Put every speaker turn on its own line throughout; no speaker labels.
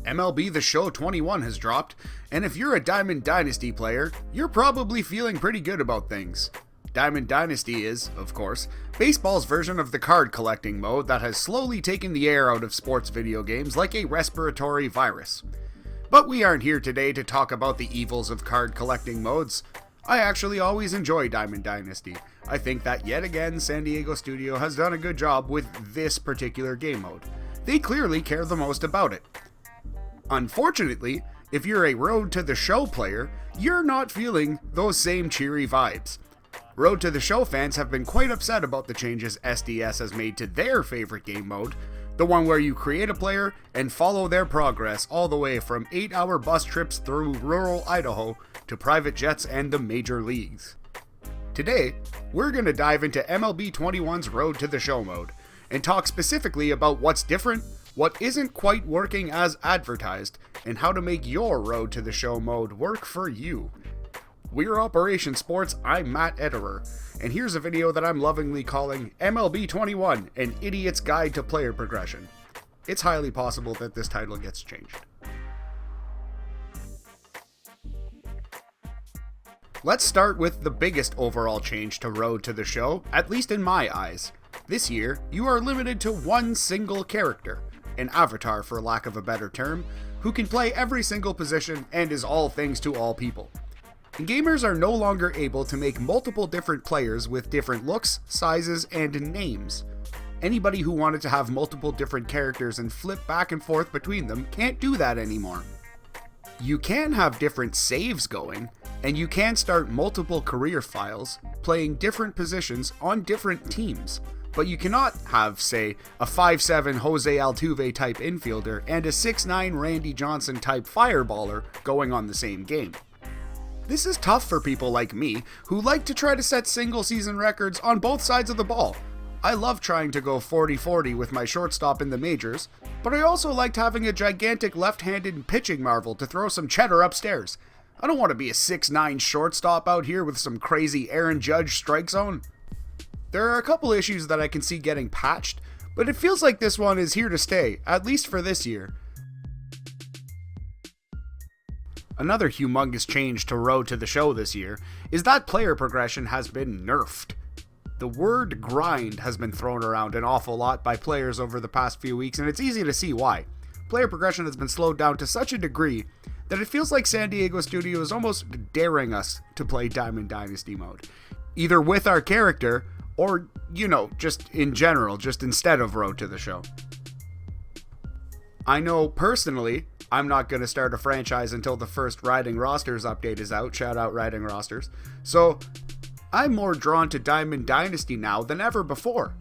MLB The Show 21 has dropped, and if you're a Diamond Dynasty player, you're probably feeling pretty good about things. Diamond Dynasty is, of course, baseball's version of the card collecting mode that has slowly taken the air out of sports video games like a respiratory virus. But we aren't here today to talk about the evils of card collecting modes. I actually always enjoy Diamond Dynasty. I think that yet again San Diego Studio has done a good job with this particular game mode. They clearly care the most about it. Unfortunately, if you're a Road to the Show player, you're not feeling those same cheery vibes. Road to the Show fans have been quite upset about the changes SDS has made to their favorite game mode, the one where you create a player and follow their progress all the way from 8-hour bus trips through rural Idaho to private jets and the major leagues. Today, we're going to dive into MLB 21's Road to the Show mode, and talk specifically about what's different, what isn't quite working as advertised, and how to make your Road to the Show mode work for you. We're Operation Sports, I'm Matt Ederer, and here's a video that I'm lovingly calling MLB 21, An Idiot's Guide to Player Progression. It's highly possible that this title gets changed. Let's start with the biggest overall change to Road to the Show, at least in my eyes. This year, you are limited to one single character, an avatar for lack of a better term, who can play every single position and is all things to all people. Gamers are no longer able to make multiple different players with different looks, sizes, and names. Anybody who wanted to have multiple different characters and flip back and forth between them can't do that anymore. You can have different saves going, and you can start multiple career files, playing different positions on different teams. But you cannot have, say, a 5'7" Jose Altuve type infielder and a 6'9" Randy Johnson type fireballer going on the same game. This is tough for people like me, who like to try to set single season records on both sides of the ball. I love trying to go 40-40 with my shortstop in the majors, but I also liked having a gigantic left-handed pitching marvel to throw some cheddar upstairs. I don't want to be a 6'9" shortstop out here with some crazy Aaron Judge strike zone. There are a couple issues that I can see getting patched, but it feels like this one is here to stay, at least for this year. Another humongous change to Road to the Show this year is that player progression has been nerfed. The word grind has been thrown around an awful lot by players over the past few weeks, and it's easy to see why. Player progression has been slowed down to such a degree that it feels like San Diego Studio is almost daring us to play Diamond Dynasty mode. Either with our character, or, just in general, just instead of Road to the Show. I know personally, I'm not going to start a franchise until the first Riding Rosters update is out. Shout out Riding Rosters. So, I'm more drawn to Diamond Dynasty now than ever before.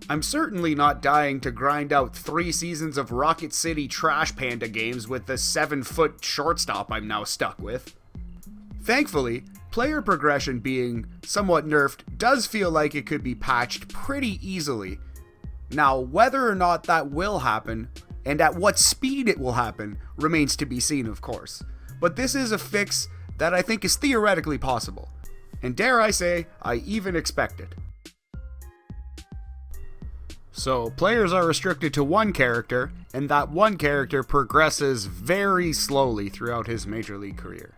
I'm certainly not dying to grind out 3 seasons of Rocket City Trash Panda games with the 7-foot shortstop I'm now stuck with. Thankfully, player progression being somewhat nerfed does feel like it could be patched pretty easily. Now, whether or not that will happen, and at what speed it will happen, remains to be seen, of course. But this is a fix that I think is theoretically possible. And dare I say, I even expect it. So, players are restricted to one character, and that one character progresses very slowly throughout his major league career.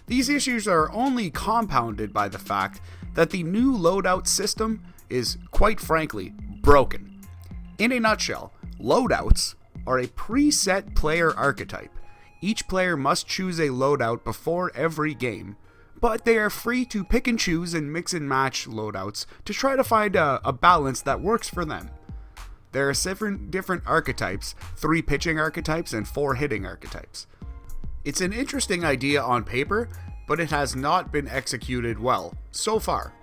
These issues are only compounded by the fact that the new loadout system is, quite frankly, broken. In a nutshell, loadouts are a preset player archetype. Each player must choose a loadout before every game, but they are free to pick and choose and mix and match loadouts to try to find a balance that works for them. There are 7 different archetypes, 3 pitching archetypes and 4 hitting archetypes. It's an interesting idea on paper, but it has not been executed well, so far.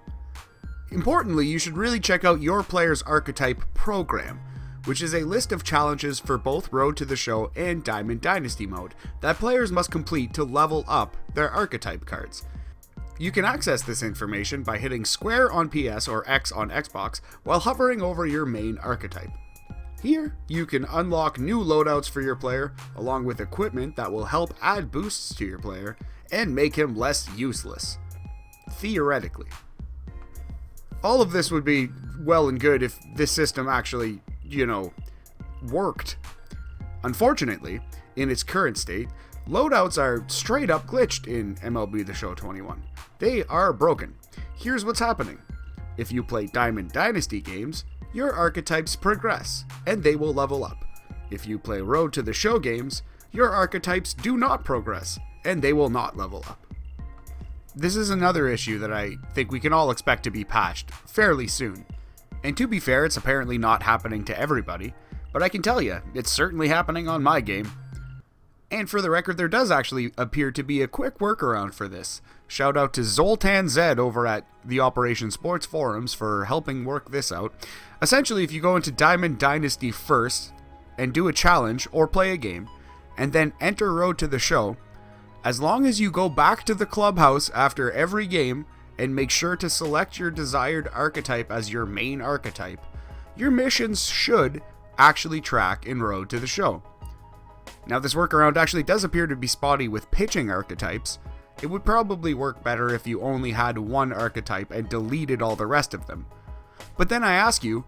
Importantly, you should really check out your player's archetype program, which is a list of challenges for both Road to the Show and Diamond Dynasty mode that players must complete to level up their archetype cards. You can access this information by hitting square on PS or X on Xbox while hovering over your main archetype. Here, you can unlock new loadouts for your player, along with equipment that will help add boosts to your player and make him less useless. Theoretically. All of this would be well and good if this system actually, worked. Unfortunately, In its current state, loadouts are straight up glitched in MLB The Show 21. They are broken. Here's what's happening. If you play Diamond Dynasty games, your archetypes progress, and they will level up. If you play Road to the Show games, your archetypes do not progress, and they will not level up. This is another issue that I think we can all expect to be patched fairly soon. And to be fair, it's apparently not happening to everybody, but I can tell you, it's certainly happening on my game. And for the record, there does actually appear to be a quick workaround for this. Shout out to Zoltan Zed over at the Operation Sports forums for helping work this out. Essentially, if you go into Diamond Dynasty first and do a challenge or play a game, and then enter Road to the Show, as long as you go back to the clubhouse after every game and make sure to select your desired archetype as your main archetype, your missions should actually track in Road to the Show. Now, this workaround actually does appear to be spotty with pitching archetypes. It would probably work better if you only had one archetype and deleted all the rest of them. But then I ask you,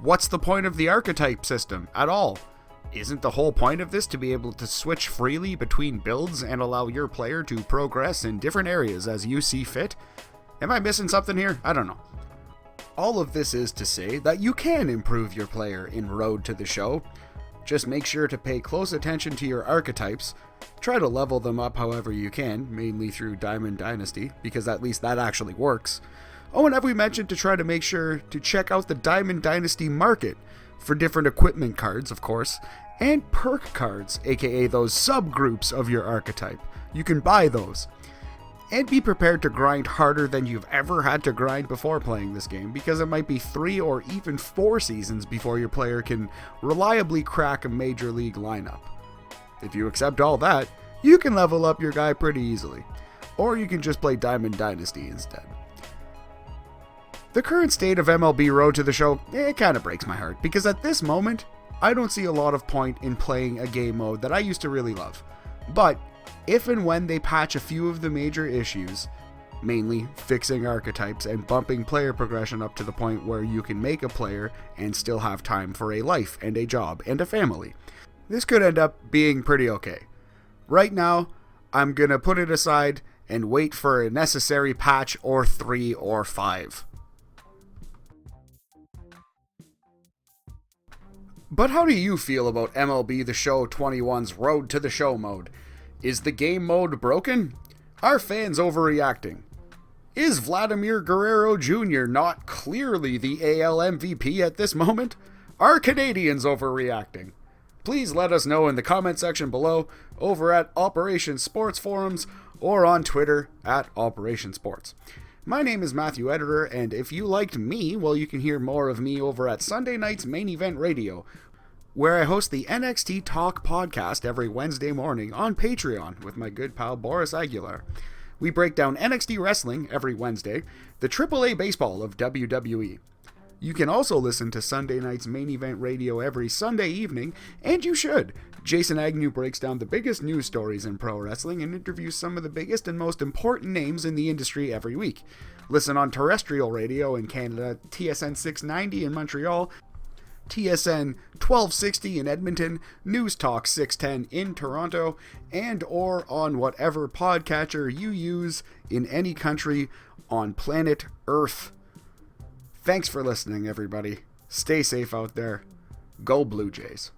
what's the point of the archetype system at all? Isn't the whole point of this to be able to switch freely between builds and allow your player to progress in different areas as you see fit? Am I missing something here? I don't know. All of this is to say that you can improve your player in Road to the Show. Just make sure to pay close attention to your archetypes. Try to level them up however you can, mainly through Diamond Dynasty, because at least that actually works. Oh, and have we mentioned to try to make sure to check out the Diamond Dynasty market for different equipment cards, of course, and perk cards, aka those subgroups of your archetype. You can buy those. And be prepared to grind harder than you've ever had to grind before playing this game, because it might be 3 or even 4 seasons before your player can reliably crack a major league lineup. If you accept all that, you can level up your guy pretty easily. Or you can just play Diamond Dynasty instead. The current state of MLB Road to the Show, it kind of breaks my heart, because at this moment, I don't see a lot of point in playing a game mode that I used to really love. But if and when they patch a few of the major issues, mainly fixing archetypes and bumping player progression up to the point where you can make a player and still have time for a life and a job and a family, this could end up being pretty okay. Right now, I'm gonna put it aside and wait for a necessary patch or 3 or 5. But how do you feel about MLB The Show 21's Road to the Show mode? Is the game mode broken? Are fans overreacting? Is Vladimir Guerrero Jr. not clearly the AL MVP at this moment? Are Canadians overreacting? Please let us know in the comment section below, over at Operation Sports Forums, or on Twitter at Operation Sports. My name is Matthew Editor, and if you liked me, well, you can hear more of me over at Sunday Night's Main Event Radio, where I host the NXT Talk podcast every Wednesday morning on Patreon with my good pal Boris Aguilar. We break down NXT Wrestling every Wednesday, the AAA baseball of WWE. You can also listen to Sunday Night's Main Event Radio every Sunday evening, and you should. Jason Agnew breaks down the biggest news stories in pro wrestling and interviews some of the biggest and most important names in the industry every week. Listen on terrestrial radio in Canada, TSN 690 in Montreal, TSN 1260 in Edmonton, News Talk 610 in Toronto, and or on whatever podcatcher you use in any country on planet Earth. Thanks for listening, everybody. Stay safe out there. Go Blue Jays.